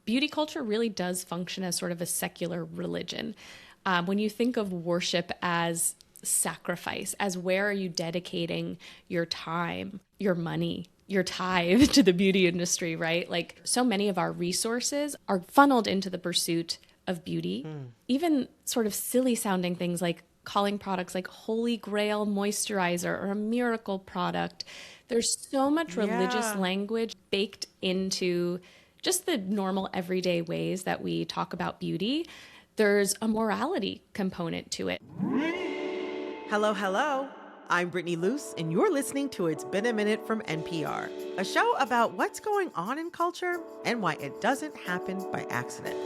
beauty culture really does function as sort of a secular religion. When you think of worship as sacrifice, as where are you dedicating your time, your money, your tithe to the beauty industry, right? Like so many of our resources are funneled into the pursuit of beauty. Even sort of silly sounding things like calling products like Holy Grail moisturizer or a miracle product. There's so much religious language baked into just the normal everyday ways that we talk about beauty. There's a morality component to it. Hello, hello. I'm Brittany Luse, and you're listening to It's Been a Minute from NPR, a show about what's going on in culture and why it doesn't happen by accident.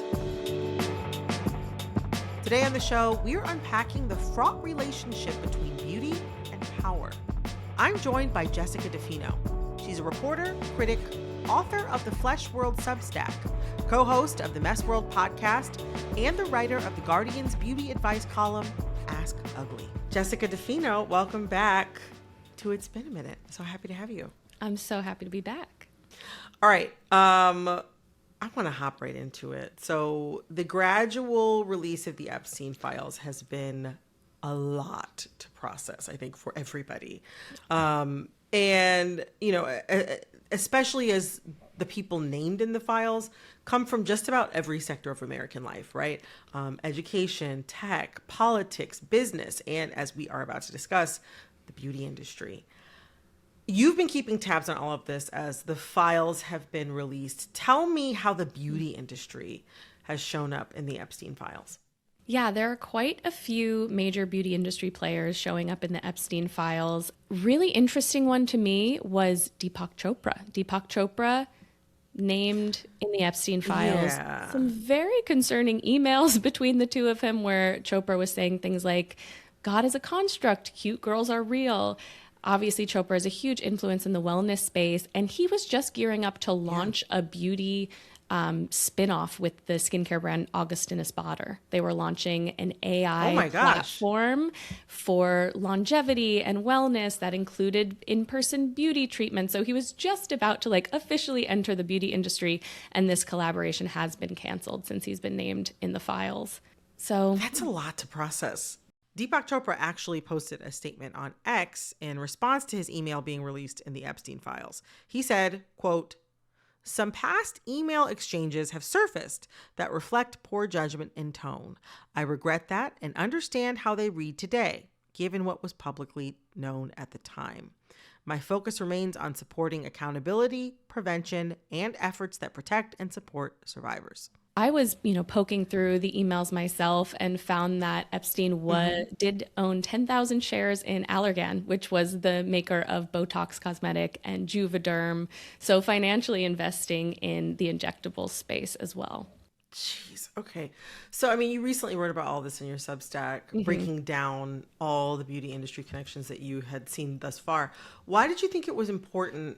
Today on the show, we're unpacking the fraught relationship between beauty and power. I'm joined by Jessica DeFino. She's a reporter, critic, author of the Flesh World substack, co-host of the Mess World podcast, and the writer of The Guardian's beauty advice column, Ask Ugly. Jessica DeFino, welcome back to It's Been a Minute. So happy to have you. I'm so happy to be back. All right. I want to hop right into it. So the gradual release of the Epstein Files has been a lot to process, I think, for everybody. And, you know, especially as the people named in the files come from just about every sector of American life, right? Education, tech, politics, business, and as we are about to discuss, the beauty industry. You've been keeping tabs on all of this as the files have been released. Tell me how the beauty industry has shown up in the Epstein Files. Yeah, there are quite a few major beauty industry players showing up in the Epstein Files. Really interesting one to me was Deepak Chopra. Deepak Chopra named in the Epstein Files. Yeah. Some very concerning emails between the two of them where Chopra was saying things like, God is a construct, cute girls are real. Obviously, Chopra is a huge influence in the wellness space, and he was just gearing up to launch a beauty spin-off with the skincare brand Augustinus Bader. They were launching an AI platform for longevity and wellness that included in-person beauty treatment. So he was just about to officially enter the beauty industry, and this collaboration has been canceled since he's been named in the files. So that's a lot to process. Deepak Chopra actually posted a statement on X in response to his email being released in the Epstein Files. He said, quote, "Some past email exchanges have surfaced that reflect poor judgment in tone. I regret that and understand how they read today, given what was publicly known at the time. My focus remains on supporting accountability, prevention, and efforts that protect and support survivors." I was, poking through the emails myself and found that Epstein did own 10,000 shares in Allergan, which was the maker of Botox Cosmetic and Juvederm. So financially investing in the injectable space as well. Jeez. Okay. So, you recently wrote about all this in your Substack, breaking down all the beauty industry connections that you had seen thus far. Why did you think it was important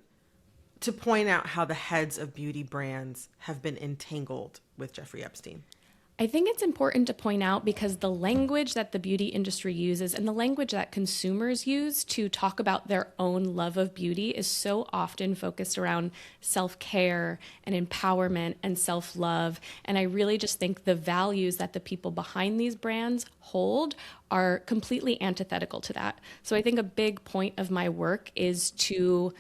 to point out how the heads of beauty brands have been entangled with Jeffrey Epstein? I think it's important to point out because the language that the beauty industry uses and the language that consumers use to talk about their own love of beauty is so often focused around self-care and empowerment and self-love. And I really just think the values that the people behind these brands hold are completely antithetical to that. So I think a big point of my work is to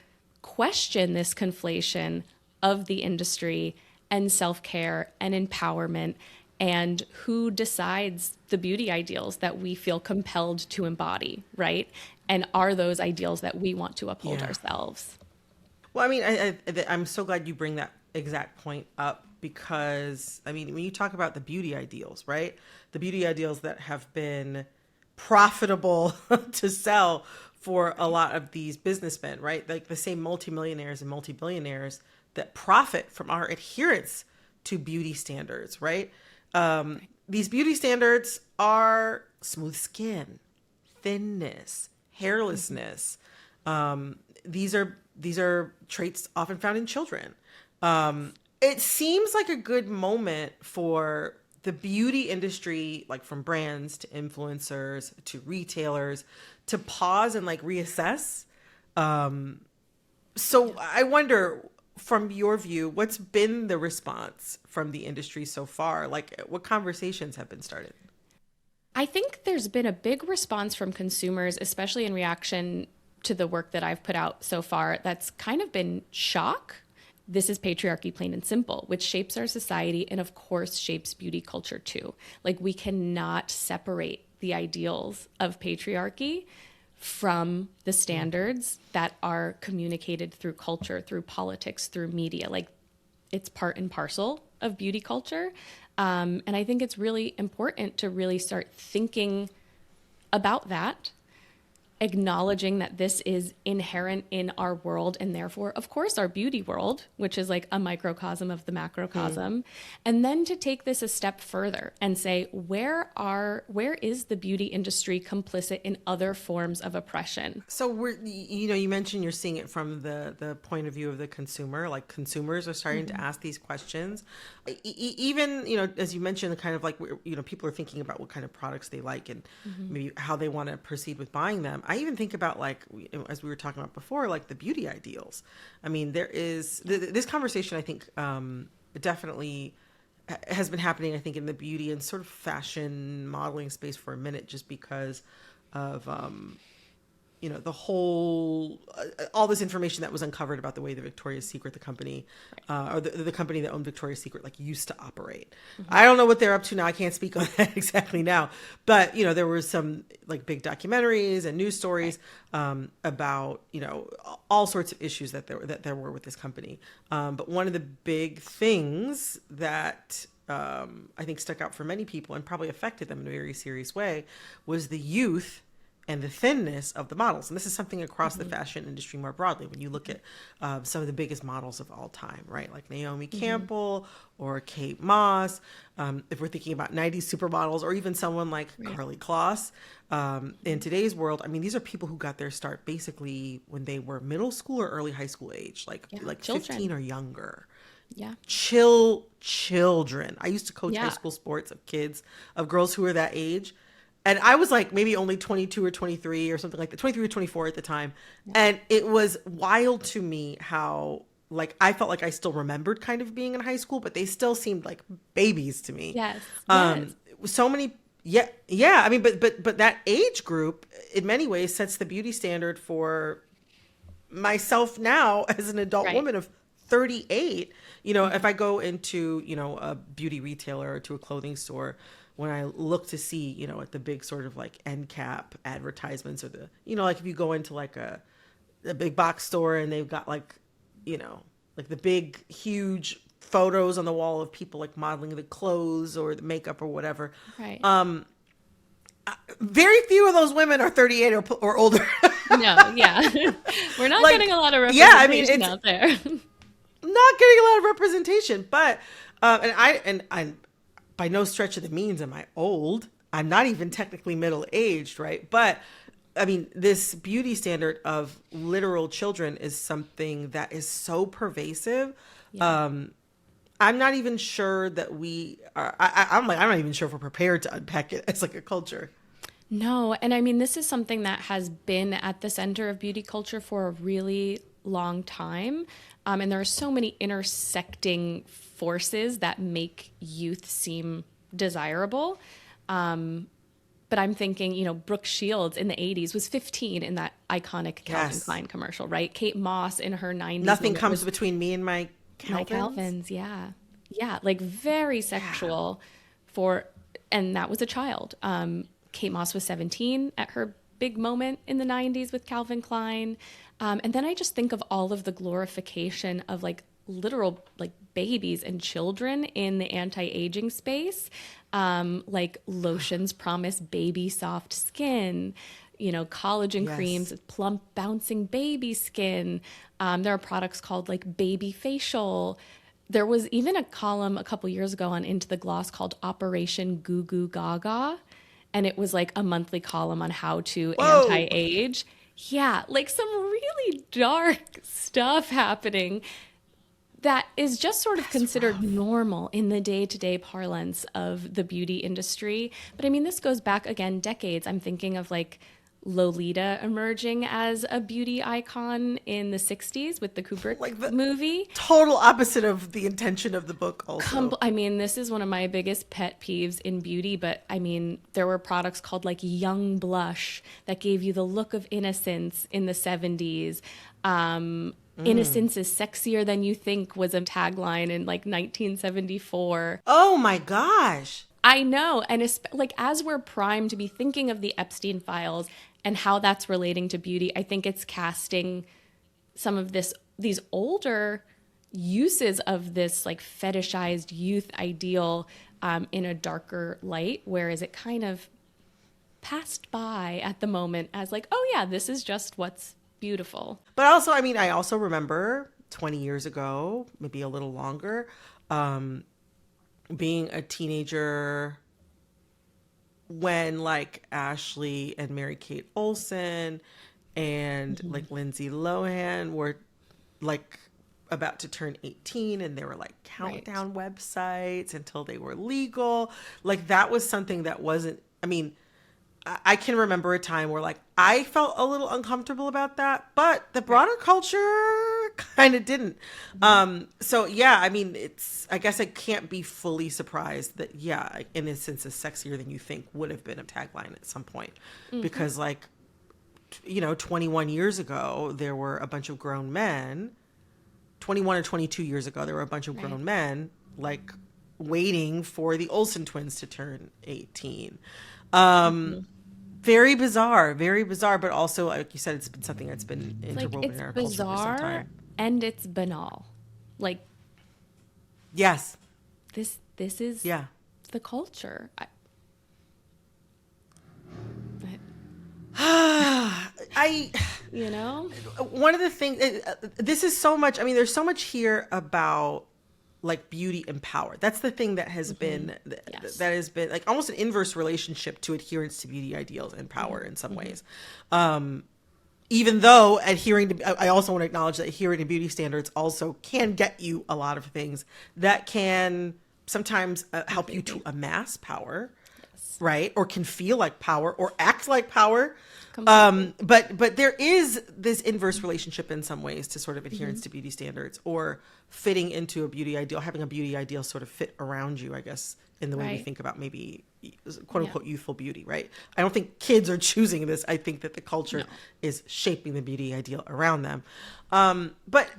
question this conflation of the industry and self-care and empowerment and who decides the beauty ideals that we feel compelled to embody, right? And are those ideals that we want to uphold ourselves? Well, I'm so glad you bring that exact point up because, when you talk about the beauty ideals, right? The beauty ideals that have been profitable to sell for a lot of these businessmen, right? Like the same multimillionaires and multi-billionaires that profit from our adherence to beauty standards, right? These beauty standards are smooth skin, thinness, hairlessness. These are traits often found in children. It seems like a good moment for the beauty industry, like from brands to influencers to retailers, to pause and reassess. So I wonder, from your view, what's been the response from the industry so far? Like, what conversations have been started? I think there's been a big response from consumers, especially in reaction to the work that I've put out so far, that's kind of been shock. This is patriarchy, plain and simple, which shapes our society and, of course, shapes beauty culture too. Like, we cannot separate the ideals of patriarchy from the standards that are communicated through culture, through politics, through media. Like, it's part and parcel of beauty culture. And I think it's really important to really start thinking about that, acknowledging that this is inherent in our world and therefore, of course, our beauty world, which is like a microcosm of the macrocosm. And then to take this a step further and say, where is the beauty industry complicit in other forms of oppression? So you mentioned you're seeing it from the point of view of the consumer, like consumers are starting to ask these questions. Even, as you mentioned, kind of like, people are thinking about what kind of products they like and maybe how they want to proceed with buying them. I even think about, like, as we were talking about before, like the beauty ideals. I mean, there is this conversation, I think, definitely has been happening, I think, in the beauty and sort of fashion modeling space for a minute, just because of, the whole, all this information that was uncovered about the way the Victoria's Secret, the company, or the company that owned Victoria's Secret, like, used to operate. I don't know what they're up to now. I can't speak on that exactly now, but, there were some, like, big documentaries and news stories, about, all sorts of issues that there were with this company. But one of the big things that, I think stuck out for many people and probably affected them in a very serious way was the youth and the thinness of the models. And this is something across the fashion industry more broadly. When you look at some of the biggest models of all time, right? Like Naomi Campbell or Kate Moss. If we're thinking about 90s supermodels, or even someone like Carly Kloss. In today's world, I mean, these are people who got their start basically when they were middle school or early high school age, like children. 15 or younger. Yeah. Children. I used to coach high school sports of girls who were that age. And I was like maybe only 22 or 23 or something like that, 23 or 24 at the time. Yeah. And it was wild to me how, like, I felt like I still remembered kind of being in high school, but they still seemed like babies to me. Yes. So many. Yeah. I mean, but that age group in many ways sets the beauty standard for myself now as an adult woman of 38. If I go into, a beauty retailer or to a clothing store, when I look to see, at the big sort of like end cap advertisements, or the, like if you go into like a big box store and they've got like, like the big, huge photos on the wall of people like modeling the clothes or the makeup or whatever. Right. Very few of those women are 38 or older. No, yeah. We're not getting a lot of representation out there. Not getting a lot of representation, but, and I'm by no stretch of the means am I old. I'm not even technically middle-aged, right? But I mean, this beauty standard of literal children is something that is so pervasive. Yeah. I'm not even sure that we are, I'm not even sure if we're prepared to unpack it as like a culture. No. And I mean, this is something that has been at the center of beauty culture for a really long time. And there are so many intersecting forces that make youth seem desirable. But I'm thinking, Brooke Shields in the 80s was 15 in that iconic Calvin Klein commercial, right? Kate Moss in her 90s. Nothing comes between me and my Calvins. My Calvins, yeah. Yeah, like very sexual and that was a child. Kate Moss was 17 at her big moment in the 90s with Calvin Klein. And then I just think of all of the glorification of like literal like babies and children in the anti-aging space. Like lotions promise baby soft skin, collagen creams, plump bouncing baby skin. There are products called like baby facial. There was even a column a couple years ago on Into the Gloss called Operation Goo Goo Gaga. And it was like a monthly column on how to anti-age. Yeah, like some really dark stuff happening that is just sort of considered normal in the day-to-day parlance of the beauty industry. But I mean, this goes back again decades. I'm thinking of like Lolita emerging as a beauty icon in the 60s with the Kubrick Like the movie. total opposite of the intention of the book also. I mean, this is one of my biggest pet peeves in beauty, but I mean, there were products called like Young Blush that gave you the look of innocence in the 70s. Innocence is sexier than you think was a tagline in like 1974. Oh my gosh. I know. And like as we're primed to be thinking of the Epstein Files and how that's relating to beauty, I think it's casting some of these older uses of this like fetishized youth ideal in a darker light, whereas it kind of passed by at the moment as like, oh yeah, this is just what's beautiful. But also, I mean, I also remember 20 years ago, maybe a little longer, being a teenager when like Ashley and Mary-Kate Olsen and like Lindsay Lohan were like about to turn 18 and there were like countdown websites until they were legal. Like that was something that wasn't, I mean, I can remember a time where like I felt a little uncomfortable about that, but the broader culture kind of didn't. So yeah, I mean, I guess I can't be fully surprised that yeah, innocence is sexier than you think would have been a tagline at some point, because like, 21 years ago, there were a bunch of grown men, 21 or 22 years ago, there were a bunch of grown men like waiting for the Olsen twins to turn 18. Very bizarre, but also, like you said, it's been something that's been interwoven in our culture for some time. And it's banal. Like, yes, this is the culture. One of the things, this is so much, I mean, there's so much here about like beauty and power. That's the thing that has been, that has been like almost an inverse relationship to adherence to beauty ideals and power in some ways. Even though I also want to acknowledge that adhering to beauty standards also can get you a lot of things that can sometimes help you to amass power, right? Or can feel like power or act like power. But there is this inverse relationship in some ways to sort of adherence to beauty standards or fitting into a beauty ideal, having a beauty ideal sort of fit around you, I guess, in the way we think about maybe quote unquote youthful beauty, right? I don't think kids are choosing this. I think that the culture is shaping the beauty ideal around them. But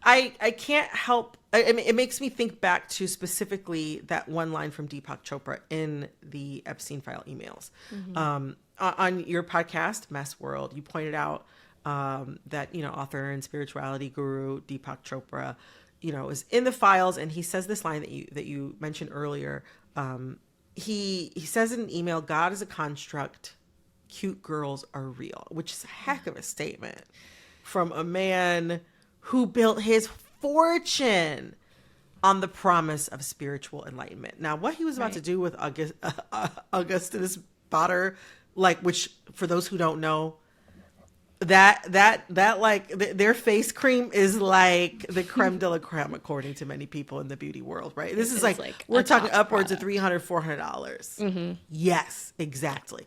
I can't help, I mean, it makes me think back to specifically that one line from Deepak Chopra in the Epstein File emails. On your podcast, Mess World, you pointed out that, author and spirituality guru Deepak Chopra, is in the files, and he says this line that you mentioned earlier. He says in an email, "God is a construct, cute girls are real," which is a heck of a statement from a man who built his fortune on the promise of spiritual enlightenment. Now, what he was about to do with Augustus Bader, like, which for those who don't know, that like their face cream is like the creme de la creme according to many people in the beauty world, right? This is like we're talking upwards of $300-$400. Yes, exactly.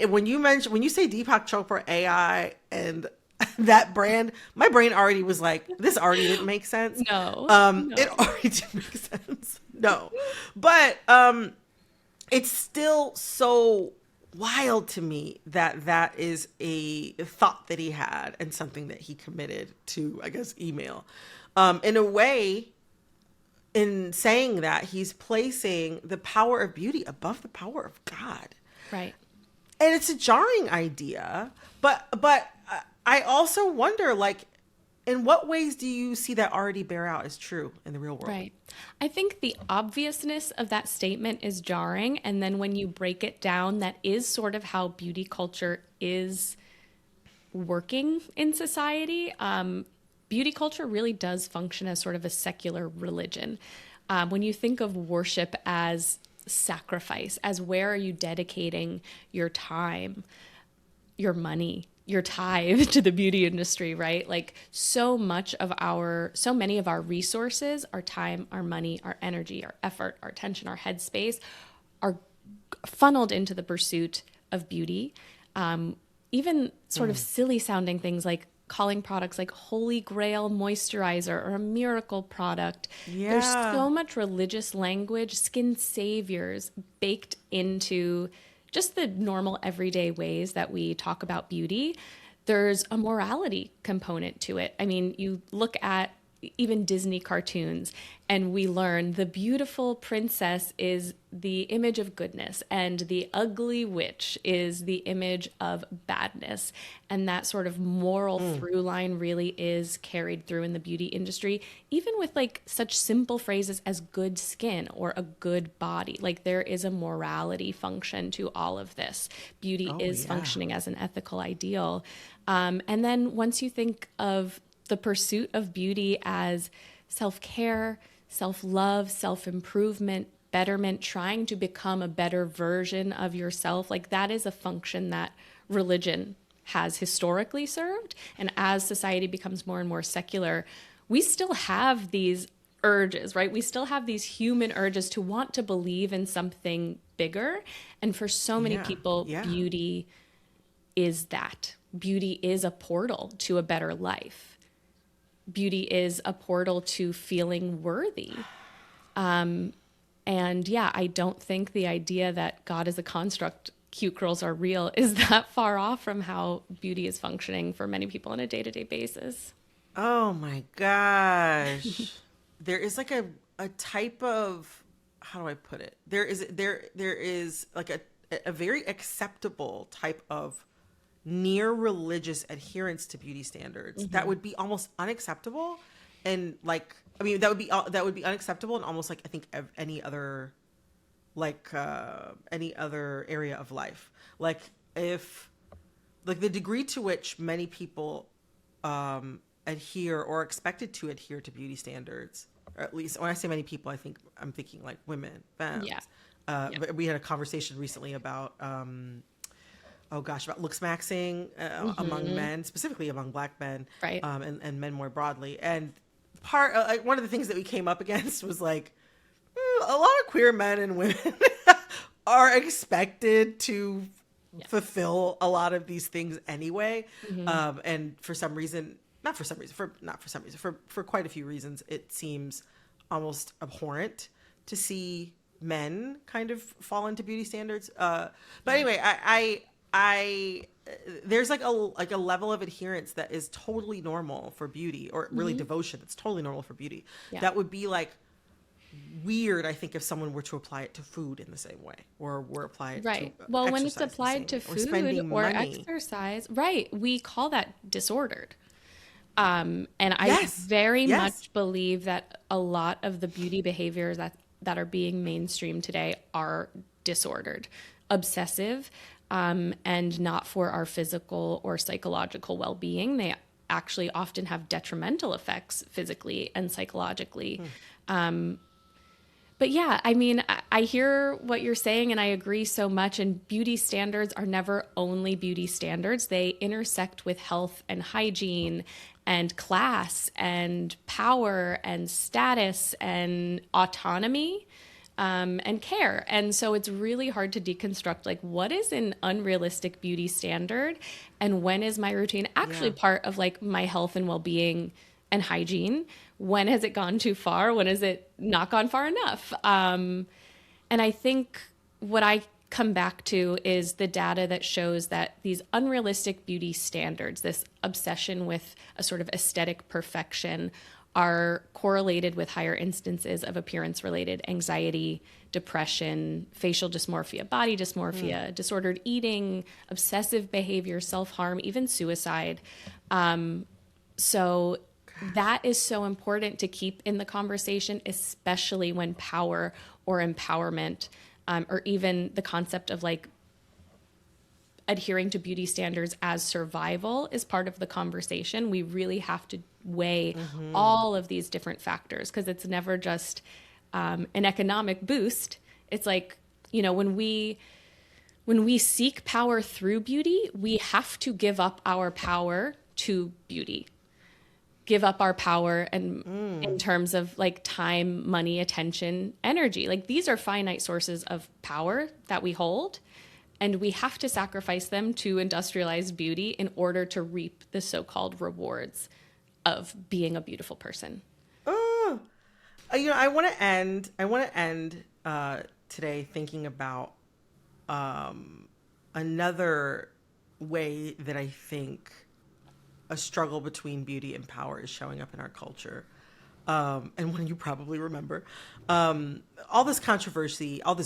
When you say Deepak Chopra, AI, and that brand, my brain already was like, this already didn't make sense. No. It already didn't make sense. No. But it's still so wild to me that is a thought that he had and something that he committed to, I guess, email. In a way, in saying that, he's placing the power of beauty above the power of God. Right. And it's a jarring idea, but I also wonder, like, in what ways do you see that already bear out as true in the real world? Right. I think the obviousness of that statement is jarring. And then when you break it down, that is sort of how beauty culture is working in society. Beauty culture really does function as sort of a secular religion. When you think of worship as sacrifice, as where are you dedicating your time, your money, your tithe to the beauty industry, right? Like so many of our resources, our time, our money, our energy, our effort, our attention, our headspace are funneled into the pursuit of beauty. Even sort of silly sounding things like calling products like Holy Grail moisturizer or a miracle product. There's so much religious language, skin saviors baked into just the normal everyday ways that we talk about beauty. There's a morality component to it. I mean, you look at even Disney cartoons and we learn the beautiful princess is the image of goodness and the ugly witch is the image of badness. And that sort of moral through line really is carried through in the beauty industry, even with like such simple phrases as good skin or a good body. Like there is a morality function to all of this. Beauty is functioning as an ethical ideal. And then once you think of the pursuit of beauty as self-care, self-love, self-improvement, betterment, trying to become a better version of yourself, like that is a function that religion has historically served. And as society becomes more and more secular, we still have these urges, right? We still have these human urges to want to believe in something bigger. And for so many people, beauty is that. Beauty is a portal to a better life. Beauty is a portal to feeling worthy. And yeah, I don't think the idea that God is a construct, cute girls are real, is that far off from how beauty is functioning for many people on a day-to-day basis. Oh my gosh. There is like a type of, how do I put it? There is like a very acceptable type of near religious adherence to beauty standards that would be almost unacceptable, and like I mean that would be unacceptable in almost like I think any other area of life. Like if like the degree to which many people adhere or are expected to adhere to beauty standards, or at least when I say many people, I'm thinking like women, femmes. But we had a conversation recently about about looks maxing among men, specifically among Black men, right? And men more broadly. And one of the things that we came up against was like a lot of queer men and women are expected to fulfill a lot of these things anyway, and for quite a few reasons, it seems almost abhorrent to see men kind of fall into beauty standards. But anyway, I there's like a level of adherence that is totally normal for beauty, or really devotion that's totally normal for beauty. That would be like weird, I think, if someone were to apply it to food in the same way, or were apply it to well, when it's applied to food or exercise, right, we call that disordered. And I very much believe that a lot of the beauty behaviors that are being mainstream today are disordered, obsessive, and not for our physical or psychological well-being. They actually often have detrimental effects physically and psychologically. But yeah, I mean, I hear what you're saying and I agree so much. And beauty standards are never only beauty standards. They intersect with health and hygiene and class and power and status and autonomy. And care. And so it's really hard to deconstruct, like, what is an unrealistic beauty standard and when is my routine actually part of like my health and well-being and hygiene? When has it gone too far? When has it not gone far enough? And I think what I come back to is the data that shows that these unrealistic beauty standards, this obsession with a sort of aesthetic perfection, are correlated with higher instances of appearance-related anxiety, depression, facial dysmorphia, body dysmorphia, disordered eating, obsessive behavior, self-harm, even suicide. So that is so important to keep in the conversation, especially when power or empowerment, or even the concept of like adhering to beauty standards as survival is part of the conversation. We really have to weigh all of these different factors, because it's never just an economic boost. It's like, you know, when we seek power through beauty, we have to give up our power to beauty, give up our power and in terms of like time, money, attention, energy. Like these are finite sources of power that we hold. And we have to sacrifice them to industrialized beauty in order to reap the so-called rewards of being a beautiful person. Oh, I want to end today thinking about another way that I think a struggle between beauty and power is showing up in our culture. And one you probably remember, all this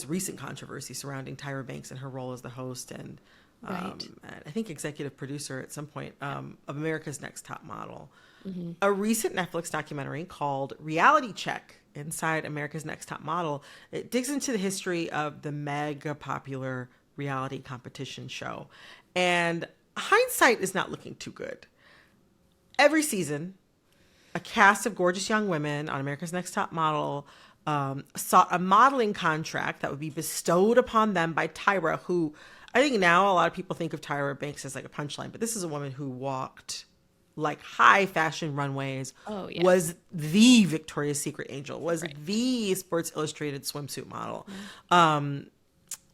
recent controversy surrounding Tyra Banks and her role as the host and Right. I think executive producer at some point of America's Next Top Model. Mm-hmm. A recent Netflix documentary called Reality Check Inside America's Next Top Model, it digs into the history of the mega popular reality competition show. And hindsight is not looking too good. Every season, a cast of gorgeous young women on America's Next Top Model sought a modeling contract that would be bestowed upon them by Tyra, who I think now a lot of people think of Tyra Banks as like a punchline, but this is a woman who walked like high fashion runways, was the Victoria's Secret angel, was the Sports Illustrated swimsuit model,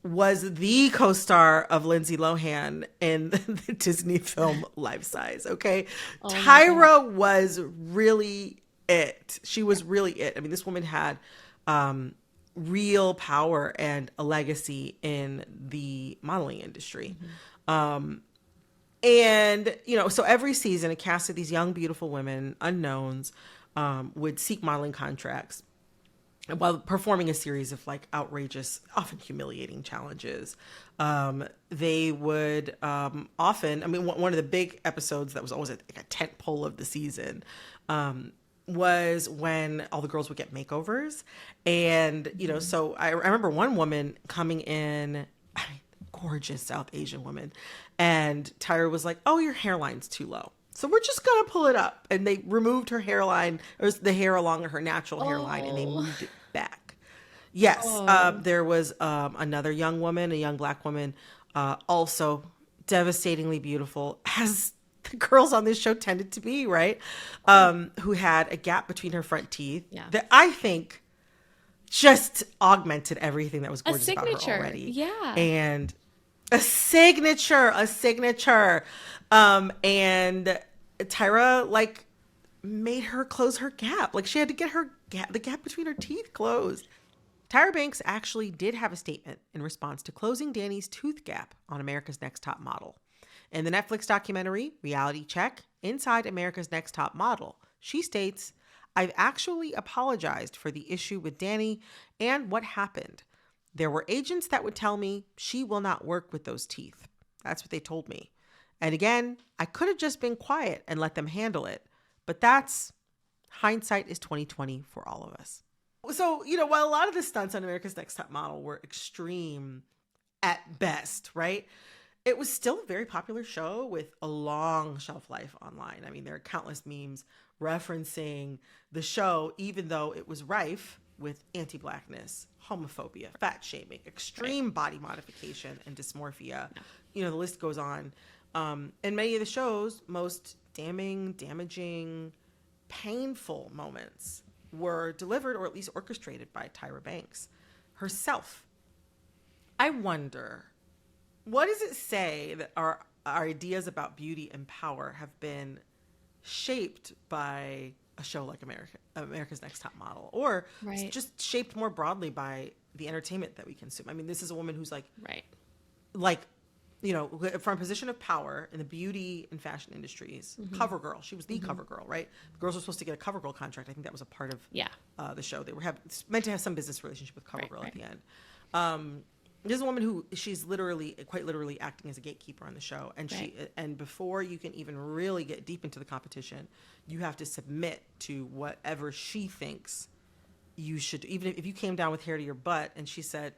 was the co-star of Lindsay Lohan in the Disney film Life Size. Okay. Tyra was really it. She was really it. I mean, this woman had real power and a legacy in the modeling industry. And, so every season, a cast of these young, beautiful women, unknowns, would seek modeling contracts while performing a series of like outrageous, often humiliating challenges. They would often, one of the big episodes that was always like a tent pole of the season was when all the girls would get makeovers. And, so I remember one woman coming in, gorgeous South Asian woman, and Tyra was like, "Oh, your hairline's too low, so we're just gonna pull it up." And they removed her hairline, or the hair along her natural hairline, and they moved it back. Yes. There was another young woman, a young Black woman, also devastatingly beautiful, as the girls on this show tended to be, right? Who had a gap between her front teeth that I think just augmented everything that was gorgeous about her already. Yeah. And a signature. And Tyra like made her close her gap. Like she had to get the gap between her teeth closed. Tyra Banks actually did have a statement in response to closing Danny's tooth gap on America's Next Top Model. In the Netflix documentary, Reality Check, Inside America's Next Top Model, she states, "I've actually apologized for the issue with Danny and what happened. There were agents that would tell me she will not work with those teeth. That's what they told me. And again, I could have just been quiet and let them handle it. But that's hindsight is 2020 for all of us." So, while a lot of the stunts on America's Next Top Model were extreme at best, right? It was still a very popular show with a long shelf life online. I mean, there are countless memes referencing the show, even though it was rife with anti-Blackness, homophobia, fat shaming, extreme body modification, and dysmorphia. The list goes on. And many of the show's most damaging, painful moments were delivered or at least orchestrated by Tyra Banks herself. I wonder, what does it say that our ideas about beauty and power have been shaped by a show like America's Next Top Model, or just shaped more broadly by the entertainment that we consume? I mean, this is a woman who's from a position of power in the beauty and fashion industries, cover girl. She was the cover girl, right? The girls were supposed to get a cover girl contract. I think that was a part of the show. They were meant to have some business relationship with cover girl at the end. This is a woman who she's quite literally acting as a gatekeeper on the show. And and before you can even really get deep into the competition, you have to submit to whatever she thinks you should. Even if you came down with hair to your butt and she said,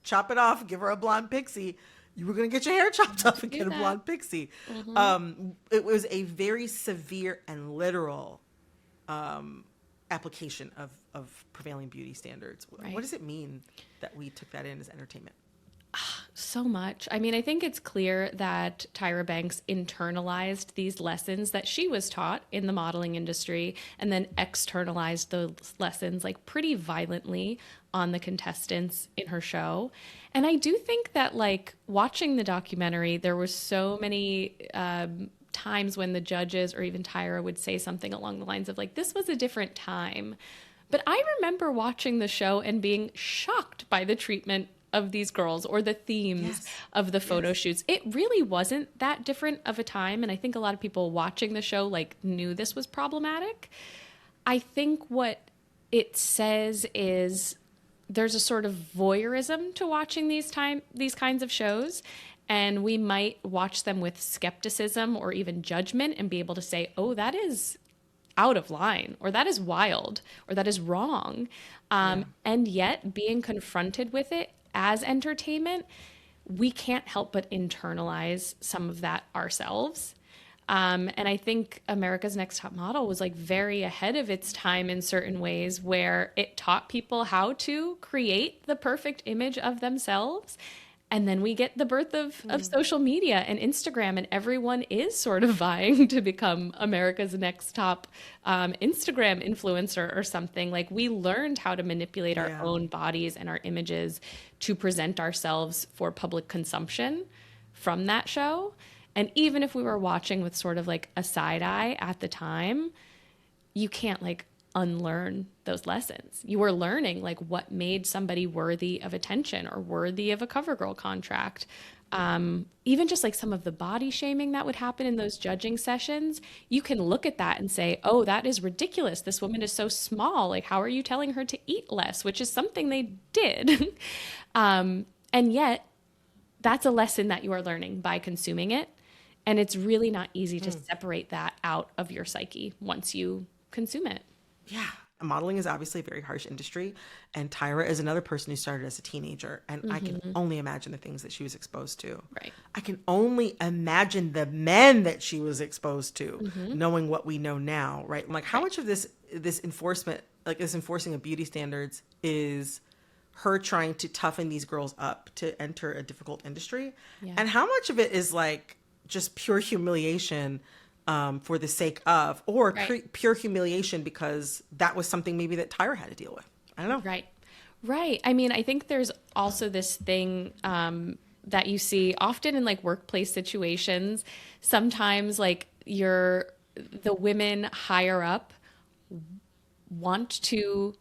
"Chop it off, give her a blonde pixie," you were going to get your hair chopped off and get a blonde pixie. It was a very severe and literal application of prevailing beauty standards. What does it mean that we took that in as entertainment? So much. I mean, I think it's clear that Tyra Banks internalized these lessons that she was taught in the modeling industry and then externalized those lessons like pretty violently on the contestants in her show. And I do think that like watching the documentary, there were so many times when the judges or even Tyra would say something along the lines of like, this was a different time. But I remember watching the show and being shocked by the treatment of these girls or the themes of the photo shoots. It really wasn't that different of a time. And I think a lot of people watching the show like knew this was problematic. I think what it says is there's a sort of voyeurism to watching these kinds of shows. And we might watch them with skepticism or even judgment and be able to say, oh, that is out of line, or that is wild, or that is wrong. And yet being confronted with it as entertainment, we can't help but internalize some of that ourselves. And I think America's Next Top Model was like very ahead of its time in certain ways where it taught people how to create the perfect image of themselves. And then we get the birth of social media and Instagram, and everyone is sort of vying to become America's next top Instagram influencer or something. Like we learned how to manipulate our own bodies and our images to present ourselves for public consumption from that show. And even if we were watching with sort of like a side eye at the time, you can't like unlearn those lessons. You were learning like what made somebody worthy of attention or worthy of a CoverGirl contract. Even just like some of the body shaming that would happen in those judging sessions, you can look at that and say, oh, that is ridiculous. This woman is so small. Like, how are you telling her to eat less? Which is something they did. And yet that's a lesson that you are learning by consuming it. And it's really not easy to separate that out of your psyche once you consume it. Yeah. Modeling is obviously a very harsh industry. And Tyra is another person who started as a teenager. And I can only imagine the things that she was exposed to. Right. I can only imagine the men that she was exposed to, knowing what we know now, right? Like how much of this enforcement, like this enforcing of beauty standards is her trying to toughen these girls up to enter a difficult industry? Yeah. And how much of it is like just pure humiliation for the sake of, or pure humiliation because that was something maybe that Tyra had to deal with. I don't know. Right. I mean, I think there's also this thing that you see often in like workplace situations. Sometimes like the women higher up want to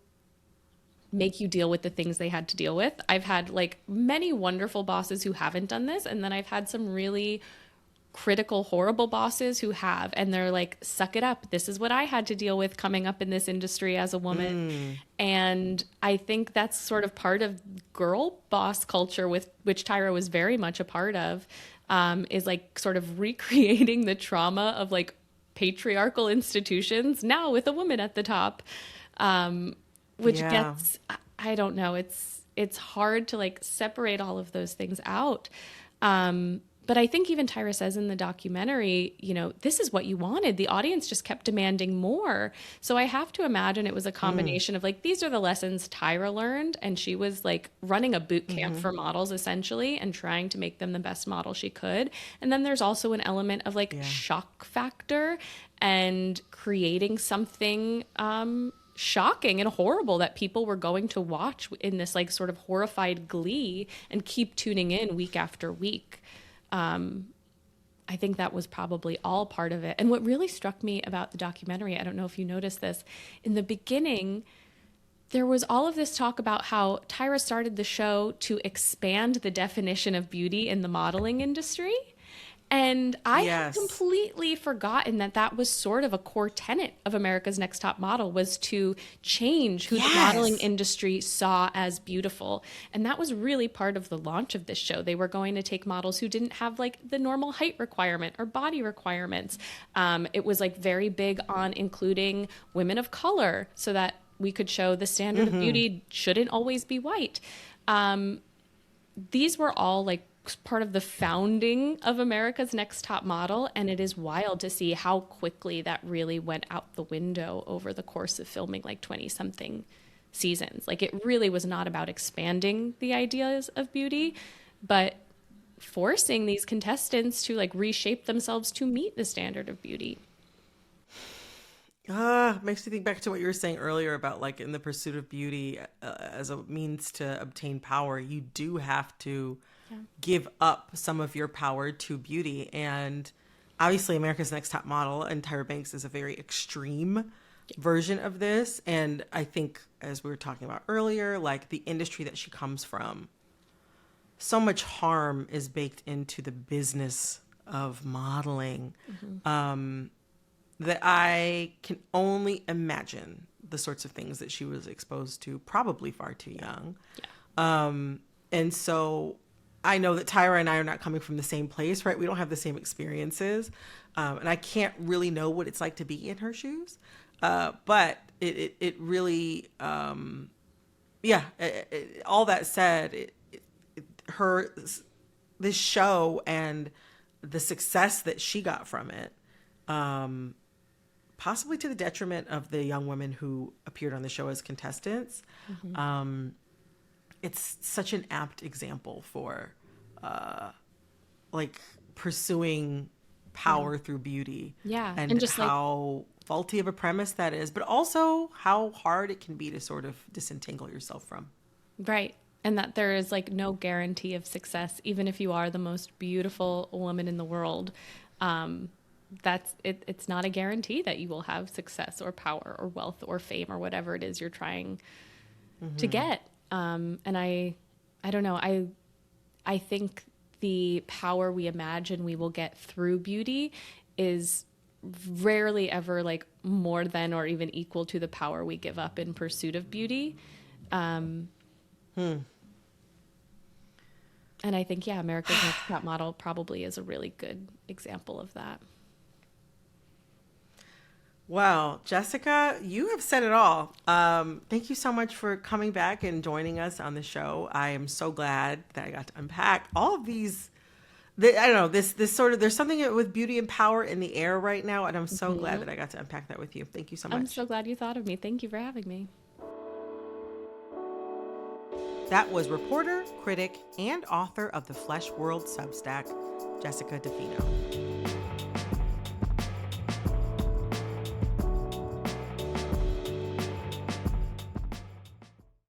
make you deal with the things they had to deal with. I've had like many wonderful bosses who haven't done this. And then I've had some really critical, horrible bosses who have, and they're like, suck it up. This is what I had to deal with coming up in this industry as a woman. And I think that's sort of part of girl boss culture, with which Tyra was very much a part of, is like sort of recreating the trauma of like patriarchal institutions now with a woman at the top, which gets, I don't know, it's hard to like separate all of those things out. But I think even Tyra says in the documentary, you know, this is what you wanted. The audience just kept demanding more. So I have to imagine it was a combination of like, these are the lessons Tyra learned. And she was like running a boot camp for models essentially and trying to make them the best model she could. And then there's also an element of like shock factor and creating something shocking and horrible that people were going to watch in this like sort of horrified glee and keep tuning in week after week. I think that was probably all part of it. And what really struck me about the documentary, I don't know if you noticed this, in the beginning, there was all of this talk about how Tyra started the show to expand the definition of beauty in the modeling industry. And I had completely forgotten that that was sort of a core tenet of America's Next Top Model, was to change who the modeling industry saw as beautiful. And that was really part of the launch of this show. They were going to take models who didn't have like the normal height requirement or body requirements. It was like very big on including women of color so that we could show the standard of beauty shouldn't always be white. These were all like part of the founding of America's Next Top Model, and it is wild to see how quickly that really went out the window over the course of filming like 20 something seasons. Like it really was not about expanding the ideas of beauty, but forcing these contestants to like reshape themselves to meet the standard of beauty. Makes me think back to what you were saying earlier about like in the pursuit of beauty as a means to obtain power, you do have to give up some of your power to beauty. And obviously America's Next Top Model and Tyra Banks is a very extreme version of this. And I think, as we were talking about earlier, like the industry that she comes from, so much harm is baked into the business of modeling. That I can only imagine the sorts of things that she was exposed to, probably far too young. And so I know that Tyra and I are not coming from the same place, right? We don't have the same experiences. And I can't really know what it's like to be in her shoes. But it really, all that said, this show and the success that she got from it, possibly to the detriment of the young women who appeared on the show as contestants. It's such an apt example for like pursuing power through beauty. And just how faulty of a premise that is, but also how hard it can be to sort of disentangle yourself from. Right. And that there is like no guarantee of success, even if you are the most beautiful woman in the world. It's not a guarantee that you will have success or power or wealth or fame or whatever it is you're trying to get. And I don't know. I think the power we imagine we will get through beauty is rarely ever like more than or even equal to the power we give up in pursuit of beauty. And I think, America's Next Top Model probably is a really good example of that. Well, Jessica, you have said it all. Thank you so much for coming back and joining us on the show. I am so glad that I got to unpack all of these. I don't know, this sort of, there's something with beauty and power in the air right now. And I'm so glad that I got to unpack that with you. Thank you so much. I'm so glad you thought of me. Thank you for having me. That was reporter, critic, and author of the Flesh World Substack, Jessica DeFino.